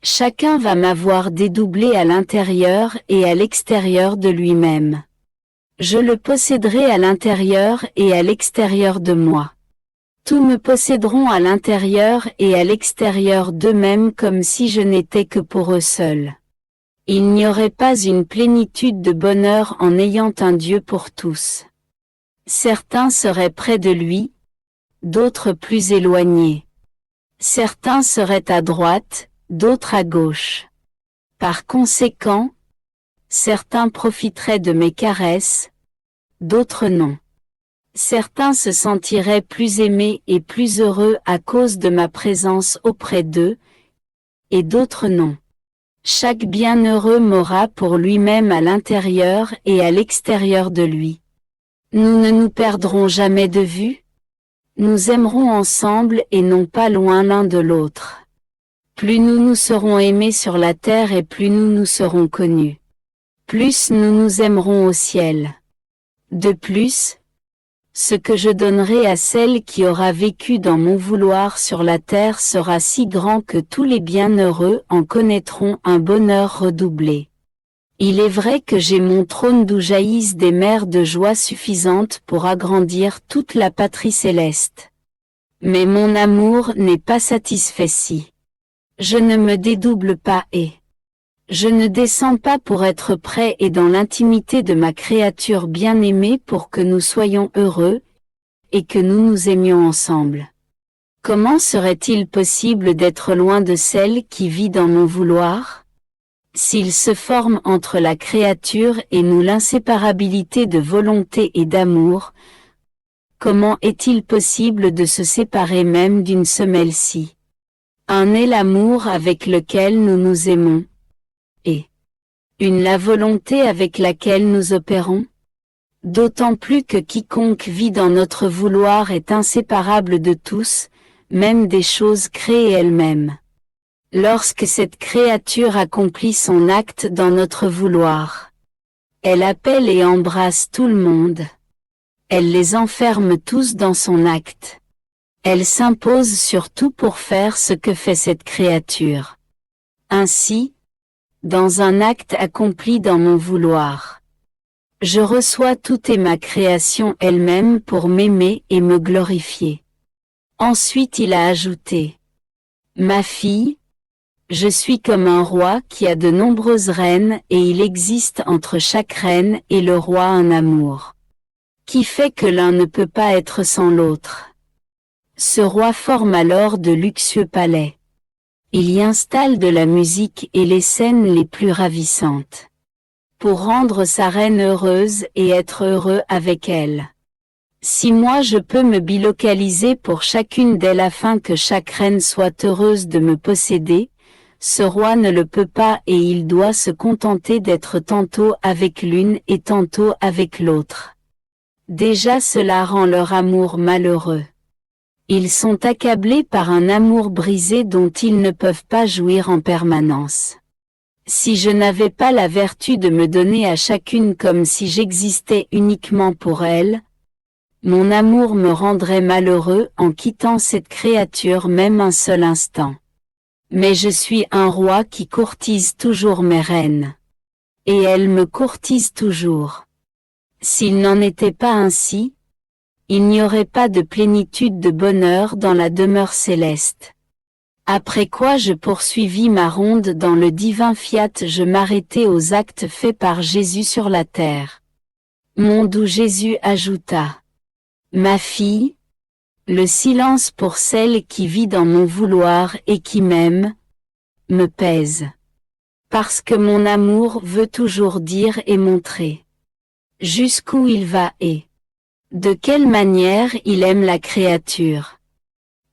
Chacun va m'avoir dédoublé à l'intérieur et à l'extérieur de lui-même. Je le posséderai à l'intérieur et à l'extérieur de moi. Tous me posséderont à l'intérieur et à l'extérieur d'eux-mêmes comme si je n'étais que pour eux seuls. Il n'y aurait pas une plénitude de bonheur en ayant un Dieu pour tous. Certains seraient près de lui, d'autres plus éloignés. Certains seraient à droite, d'autres à gauche. Par conséquent, certains profiteraient de mes caresses, d'autres non. Certains se sentiraient plus aimés et plus heureux à cause de ma présence auprès d'eux, et d'autres non. Chaque bienheureux m'aura pour lui-même à l'intérieur et à l'extérieur de lui. Nous ne nous perdrons jamais de vue. Nous aimerons ensemble et non pas loin l'un de l'autre. Plus nous nous serons aimés sur la terre et plus nous nous serons connus. Plus nous nous aimerons au ciel. De plus, ce que je donnerai à celle qui aura vécu dans mon vouloir sur la terre sera si grand que tous les bienheureux en connaîtront un bonheur redoublé. Il est vrai que j'ai mon trône d'où jaillissent des mers de joie suffisantes pour agrandir toute la patrie céleste. Mais mon amour n'est pas satisfait si je ne me dédouble pas et je ne descends pas pour être près et dans l'intimité de ma créature bien-aimée pour que nous soyons heureux, et que nous nous aimions ensemble. Comment serait-il possible d'être loin de celle qui vit dans mon vouloir? S'il se forme entre la créature et nous l'inséparabilité de volonté et d'amour, comment est-il possible de se séparer même d'une semelle-ci? Un est l'amour avec lequel nous nous aimons, et une la volonté avec laquelle nous opérons. D'autant plus que quiconque vit dans notre vouloir est inséparable de tous, même des choses créées elles-mêmes. Lorsque cette créature accomplit son acte dans notre vouloir, elle appelle et embrasse tout le monde. Elle les enferme tous dans son acte. Elle s'impose surtout pour faire ce que fait cette créature. Ainsi, dans un acte accompli dans mon vouloir, je reçois tout et ma création elle-même pour m'aimer et me glorifier. Ensuite il a ajouté: Ma fille, je suis comme un roi qui a de nombreuses reines et il existe entre chaque reine et le roi un amour, qui fait que l'un ne peut pas être sans l'autre. Ce roi forme alors de luxueux palais. Il y installe de la musique et les scènes les plus ravissantes, pour rendre sa reine heureuse et être heureux avec elle. Si moi je peux me bilocaliser pour chacune d'elles afin que chaque reine soit heureuse de me posséder, ce roi ne le peut pas et il doit se contenter d'être tantôt avec l'une et tantôt avec l'autre. Déjà cela rend leur amour malheureux. Ils sont accablés par un amour brisé dont ils ne peuvent pas jouir en permanence. Si je n'avais pas la vertu de me donner à chacune comme si j'existais uniquement pour elle, mon amour me rendrait malheureux en quittant cette créature même un seul instant. Mais je suis un roi qui courtise toujours mes reines. Et elles me courtisent toujours. S'il n'en était pas ainsi, il n'y aurait pas de plénitude de bonheur dans la demeure céleste. Après quoi je poursuivis ma ronde dans le divin fiat, je m'arrêtai aux actes faits par Jésus sur la terre. Mon doux Jésus ajouta: Ma fille, le silence pour celle qui vit dans mon vouloir et qui m'aime, me pèse. Parce que mon amour veut toujours dire et montrer jusqu'où il va et de quelle manière il aime la créature.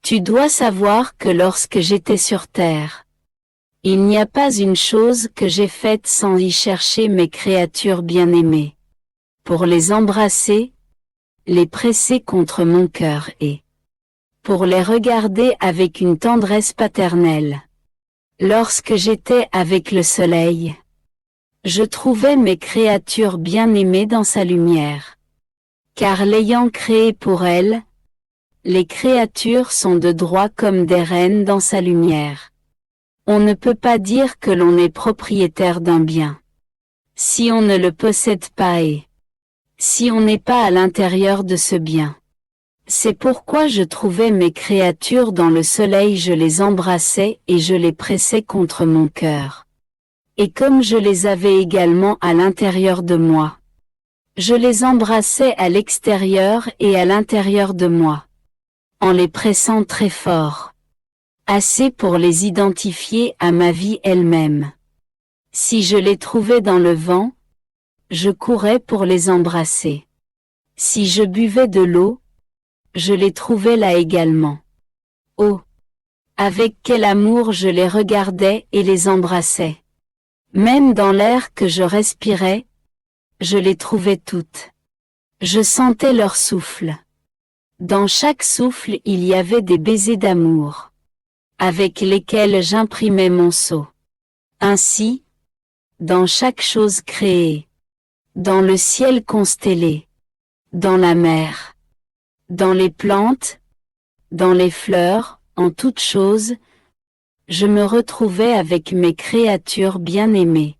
Tu dois savoir que lorsque j'étais sur terre, il n'y a pas une chose que j'ai faite sans y chercher mes créatures bien-aimées, pour les embrasser, les presser contre mon cœur et pour les regarder avec une tendresse paternelle. Lorsque j'étais avec le soleil, je trouvais mes créatures bien-aimées dans sa lumière. Car l'ayant créé pour elle, les créatures sont de droit comme des reines dans sa lumière. On ne peut pas dire que l'on est propriétaire d'un bien si on ne le possède pas et si on n'est pas à l'intérieur de ce bien. C'est pourquoi je trouvais mes créatures dans le soleil, je les embrassais et je les pressais contre mon cœur. Et comme je les avais également à l'intérieur de moi, je les embrassais à l'extérieur et à l'intérieur de moi, en les pressant très fort, assez pour les identifier à ma vie elle-même. Si je les trouvais dans le vent, je courais pour les embrasser. Si je buvais de l'eau, je les trouvais là également. Oh! Avec quel amour je les regardais et les embrassais. Même dans l'air que je respirais, je les trouvais toutes. Je sentais leur souffle. Dans chaque souffle il y avait des baisers d'amour, avec lesquels j'imprimais mon sceau. Ainsi, dans chaque chose créée, dans le ciel constellé, dans la mer, dans les plantes, dans les fleurs, en toutes choses, je me retrouvais avec mes créatures bien-aimées.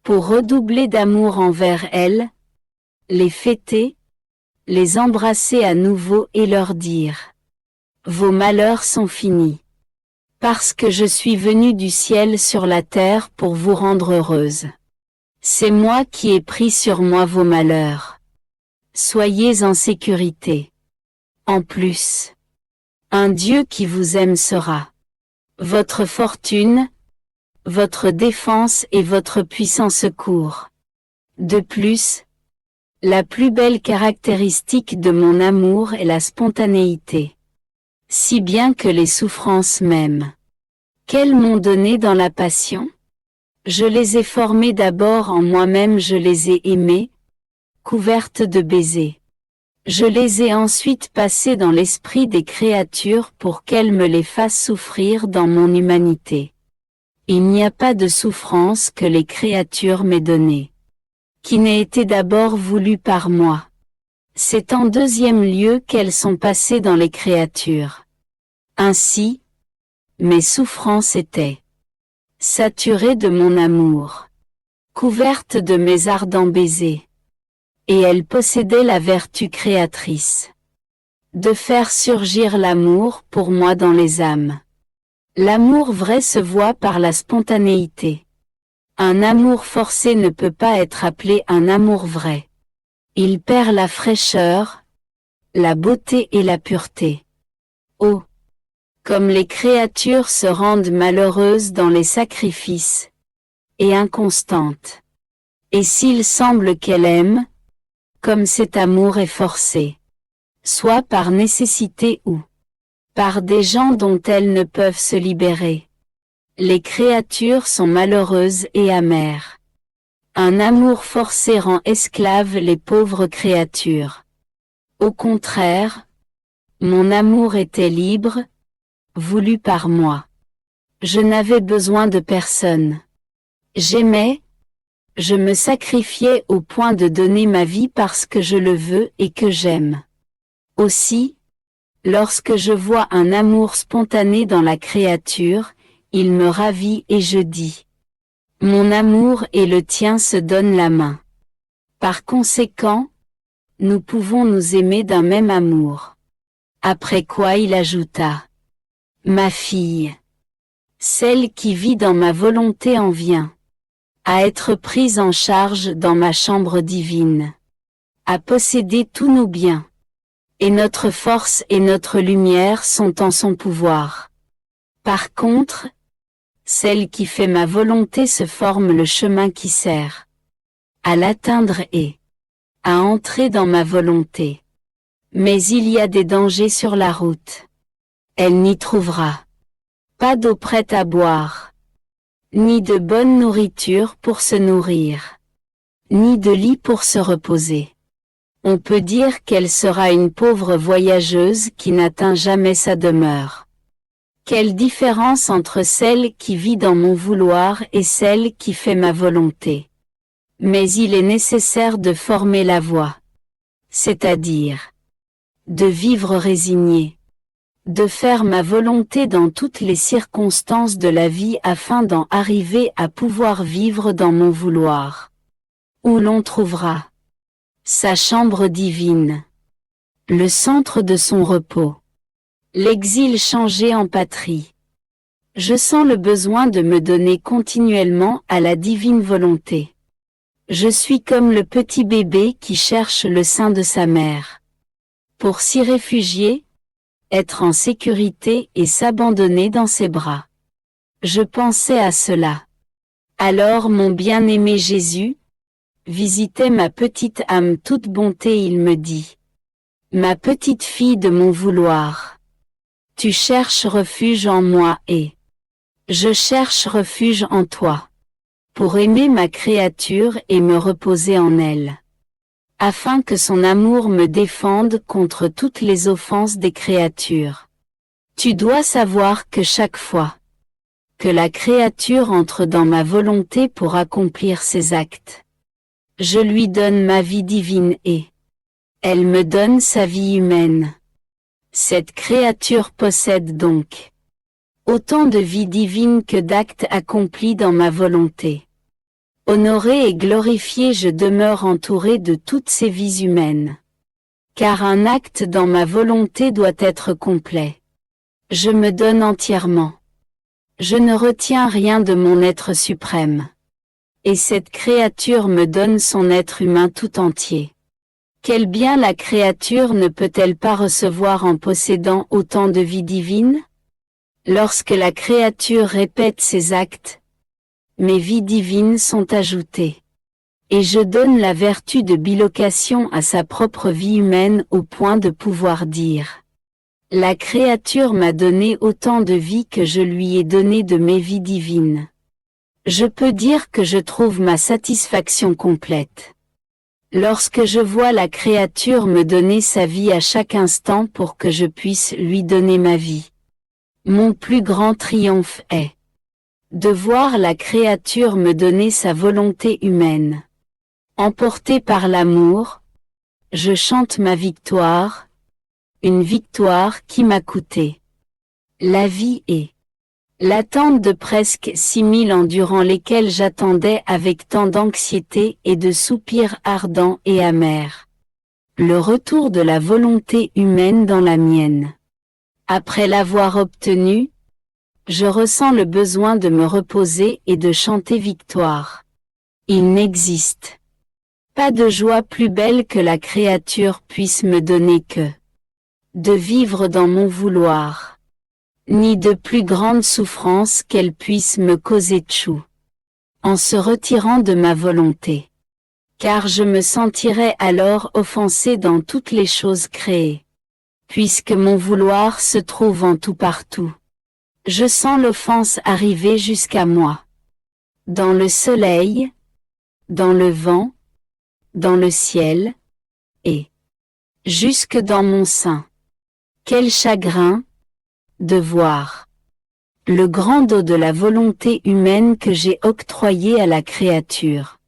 Pour redoubler d'amour envers elles, les fêter, les embrasser à nouveau et leur dire « Vos malheurs sont finis. Parce que je suis venu du ciel sur la terre pour vous rendre heureuse. C'est moi qui ai pris sur moi vos malheurs. Soyez en sécurité. En plus, un Dieu qui vous aime sera votre fortune, votre défense et votre puissant secours. De plus, la plus belle caractéristique de mon amour est la spontanéité. Si bien que les souffrances mêmes qu'elles m'ont données dans la passion, je les ai formées d'abord en moi-même, je les ai aimées, couvertes de baisers. Je les ai ensuite passées dans l'esprit des créatures pour qu'elles me les fassent souffrir dans mon humanité. Il n'y a pas de souffrance que les créatures m'aient donnée, qui n'ait été d'abord voulue par moi. C'est en deuxième lieu qu'elles sont passées dans les créatures. Ainsi, mes souffrances étaient saturées de mon amour, couvertes de mes ardents baisers. Et elles possédaient la vertu créatrice de faire surgir l'amour pour moi dans les âmes. L'amour vrai se voit par la spontanéité. Un amour forcé ne peut pas être appelé un amour vrai. Il perd la fraîcheur, la beauté et la pureté. Oh! Comme les créatures se rendent malheureuses dans les sacrifices, et inconstantes. Et s'il semble qu'elles aiment, comme cet amour est forcé, soit par nécessité ou par des gens dont elles ne peuvent se libérer. Les créatures sont malheureuses et amères. Un amour forcé rend esclaves les pauvres créatures. Au contraire, mon amour était libre, voulu par moi. Je n'avais besoin de personne. J'aimais, je me sacrifiais au point de donner ma vie parce que je le veux et que j'aime. Aussi, lorsque je vois un amour spontané dans la créature, il me ravit et je dis « Mon amour et le tien se donnent la main ». Par conséquent, nous pouvons nous aimer d'un même amour. Après quoi il ajouta « Ma fille, celle qui vit dans ma volonté en vient à être prise en charge dans ma chambre divine, à posséder tous nos biens. Et notre force et notre lumière sont en son pouvoir. Par contre, celle qui fait ma volonté se forme le chemin qui sert à l'atteindre et à entrer dans ma volonté. Mais il y a des dangers sur la route. Elle n'y trouvera pas d'eau prête à boire, ni de bonne nourriture pour se nourrir, ni de lit pour se reposer. On peut dire qu'elle sera une pauvre voyageuse qui n'atteint jamais sa demeure. Quelle différence entre celle qui vit dans mon vouloir et celle qui fait ma volonté. Mais il est nécessaire de former la voie. C'est-à-dire de vivre résigné. De faire ma volonté dans toutes les circonstances de la vie afin d'en arriver à pouvoir vivre dans mon vouloir. Où l'on trouvera sa chambre divine, le centre de son repos, l'exil changé en patrie. Je sens le besoin de me donner continuellement à la divine volonté. Je suis comme le petit bébé qui cherche le sein de sa mère. Pour s'y réfugier, être en sécurité et s'abandonner dans ses bras. Je pensais à cela. Alors mon bien-aimé Jésus visitait ma petite âme toute bonté, il me dit: ma petite fille de mon vouloir, tu cherches refuge en moi et je cherche refuge en toi, pour aimer ma créature et me reposer en elle, afin que son amour me défende contre toutes les offenses des créatures. Tu dois savoir que chaque fois que la créature entre dans ma volonté pour accomplir ses actes, je lui donne ma vie divine et elle me donne sa vie humaine. Cette créature possède donc autant de vie divine que d'actes accomplis dans ma volonté. Honoré et glorifié, je demeure entouré de toutes ces vies humaines. Car un acte dans ma volonté doit être complet. Je me donne entièrement. Je ne retiens rien de mon être suprême. Et cette créature me donne son être humain tout entier. Quel bien la créature ne peut-elle pas recevoir en possédant autant de vie divine? Lorsque la créature répète ses actes, mes vies divines sont ajoutées. Et je donne la vertu de bilocation à sa propre vie humaine au point de pouvoir dire: la créature m'a donné autant de vie que je lui ai donné de mes vies divines. Je peux dire que je trouve ma satisfaction complète. Lorsque je vois la créature me donner sa vie à chaque instant pour que je puisse lui donner ma vie. Mon plus grand triomphe est de voir la créature me donner sa volonté humaine. Emporté par l'amour, je chante ma victoire, une victoire qui m'a coûté la vie et l'attente de presque 6000 ans durant lesquels j'attendais avec tant d'anxiété et de soupirs ardents et amers le retour de la volonté humaine dans la mienne. Après l'avoir obtenu, je ressens le besoin de me reposer et de chanter victoire. Il n'existe pas de joie plus belle que la créature puisse me donner que de vivre dans mon vouloir, ni de plus grande souffrance qu'elle puisse me causer tchou, en se retirant de ma volonté. Car je me sentirais alors offensé dans toutes les choses créées. Puisque mon vouloir se trouve en tout partout, je sens l'offense arriver jusqu'à moi. Dans le soleil, dans le vent, dans le ciel, et jusque dans mon sein. Quel chagrin de voir le grand dos de la volonté humaine que j'ai octroyé à la créature,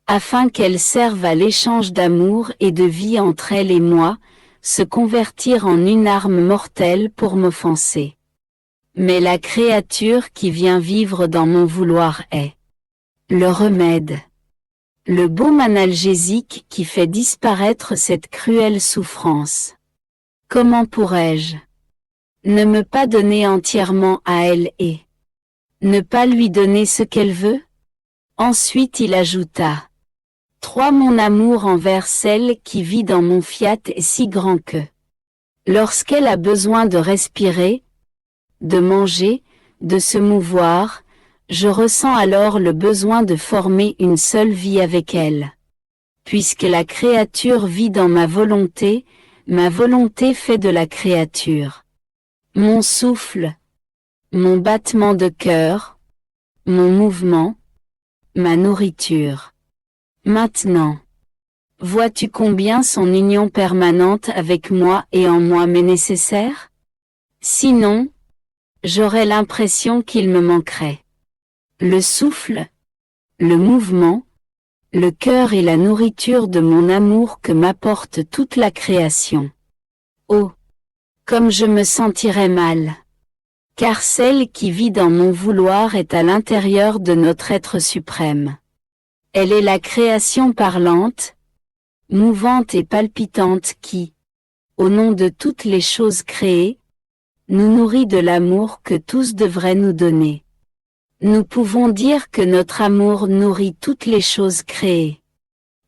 afin qu'elle serve à l'échange d'amour et de vie entre elle et moi, se convertir en une arme mortelle pour m'offenser. Mais la créature qui vient vivre dans mon vouloir est le remède, le baume analgésique qui fait disparaître cette cruelle souffrance. Comment pourrais-je ne me pas donner entièrement à elle et ne pas lui donner ce qu'elle veut? Ensuite il ajouta: 3. Mon amour envers celle qui vit dans mon fiat est si grand que, lorsqu'elle a besoin de respirer, de manger, de se mouvoir, je ressens alors le besoin de former une seule vie avec elle. Puisque la créature vit dans ma volonté fait de la créature mon souffle, mon battement de cœur, mon mouvement, ma nourriture. Maintenant, Vois-tu combien son union permanente avec moi et en moi m'est nécessaire? Sinon, j'aurais l'impression qu'il me manquerait. Le souffle, le mouvement, le cœur et la nourriture de mon amour que m'apporte toute la création. Oh! Comme je me sentirais mal. Car celle qui vit dans mon vouloir est à l'intérieur de notre être suprême. Elle est la création parlante, mouvante et palpitante qui, au nom de toutes les choses créées, nous nourrit de l'amour que tous devraient nous donner. Nous pouvons dire que notre amour nourrit toutes les choses créées.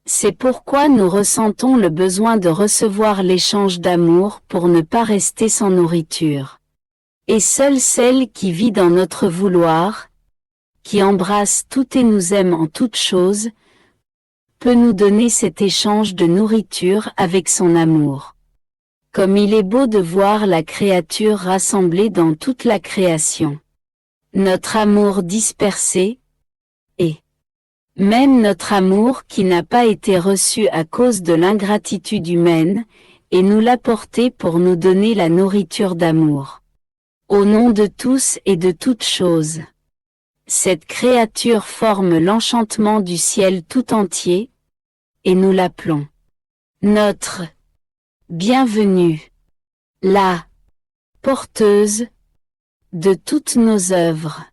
C'est pourquoi nous ressentons le besoin de recevoir l'échange d'amour pour ne pas rester sans nourriture. Et seule celle qui vit dans notre vouloir, qui embrasse tout et nous aime en toutes choses, peut nous donner cet échange de nourriture avec son amour. Comme il est beau de voir la créature rassemblée dans toute la création. Notre amour dispersé, et même notre amour qui n'a pas été reçu à cause de l'ingratitude humaine, et nous l'a porté pour nous donner la nourriture d'amour. Au nom de tous et de toutes choses. Cette créature forme l'enchantement du ciel tout entier, et nous l'appelons notre bienvenue, la porteuse de toutes nos œuvres.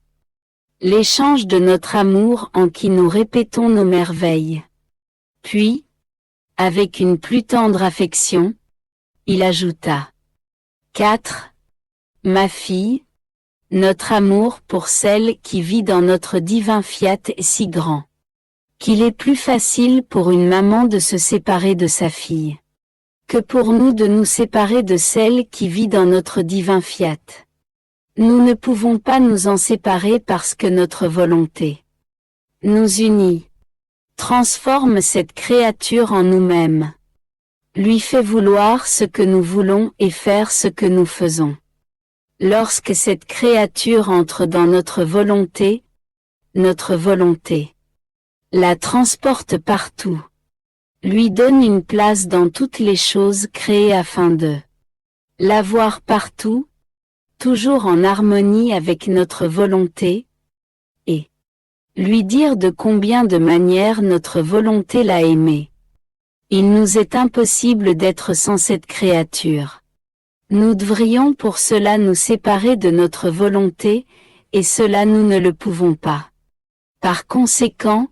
L'échange de notre amour en qui nous répétons nos merveilles. Puis, avec une plus tendre affection, il ajouta 4. Ma fille, notre amour pour celle qui vit dans notre divin fiat est si grand, qu'il est plus facile pour une maman de se séparer de sa fille, que pour nous de nous séparer de celle qui vit dans notre divin fiat. Nous ne pouvons pas nous en séparer parce que notre volonté nous unit, transforme cette créature en nous-mêmes, lui fait vouloir ce que nous voulons et faire ce que nous faisons. Lorsque cette créature entre dans notre volonté la transporte partout, lui donne une place dans toutes les choses créées afin de l'avoir partout, toujours en harmonie avec notre volonté, et lui dire de combien de manières notre volonté l'a aimé. Il nous est impossible d'être sans cette créature. Nous devrions pour cela nous séparer de notre volonté, et cela nous ne le pouvons pas. Par conséquent,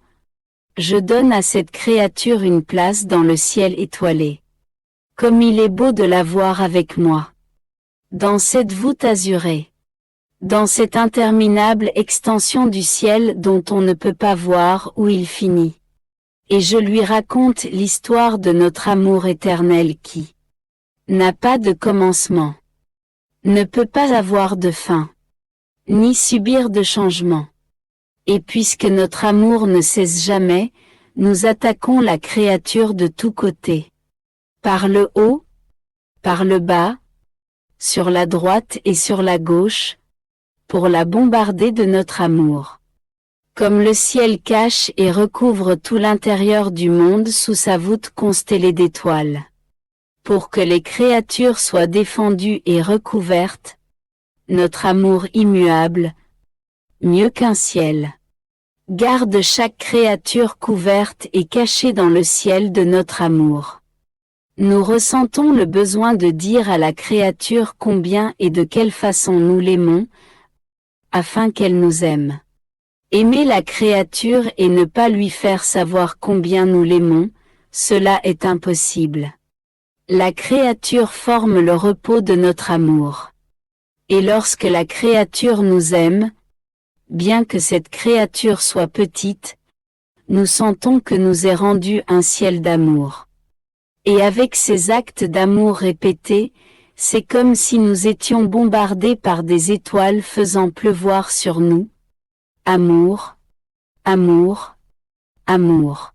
je donne à cette créature une place dans le ciel étoilé. Comme il est beau de la voir avec moi. Dans cette voûte azurée. Dans cette interminable extension du ciel dont on ne peut pas voir où il finit. Et je lui raconte l'histoire de notre amour éternel qui n'a pas de commencement, ne peut pas avoir de fin, ni subir de changement. Et puisque notre amour ne cesse jamais, nous attaquons la créature de tous côtés. Par le haut, par le bas, sur la droite et sur la gauche, pour la bombarder de notre amour. Comme le ciel cache et recouvre tout l'intérieur du monde sous sa voûte constellée d'étoiles. Pour que les créatures soient défendues et recouvertes, notre amour immuable, mieux qu'un ciel, garde chaque créature couverte et cachée dans le ciel de notre amour. Nous ressentons le besoin de dire à la créature combien et de quelle façon nous l'aimons, afin qu'elle nous aime. Aimer la créature et ne pas lui faire savoir combien nous l'aimons, cela est impossible. La créature forme le repos de notre amour. Et lorsque la créature nous aime, bien que cette créature soit petite, nous sentons que nous est rendu un ciel d'amour. Et avec ces actes d'amour répétés, c'est comme si nous étions bombardés par des étoiles faisant pleuvoir sur nous. Amour, amour, amour.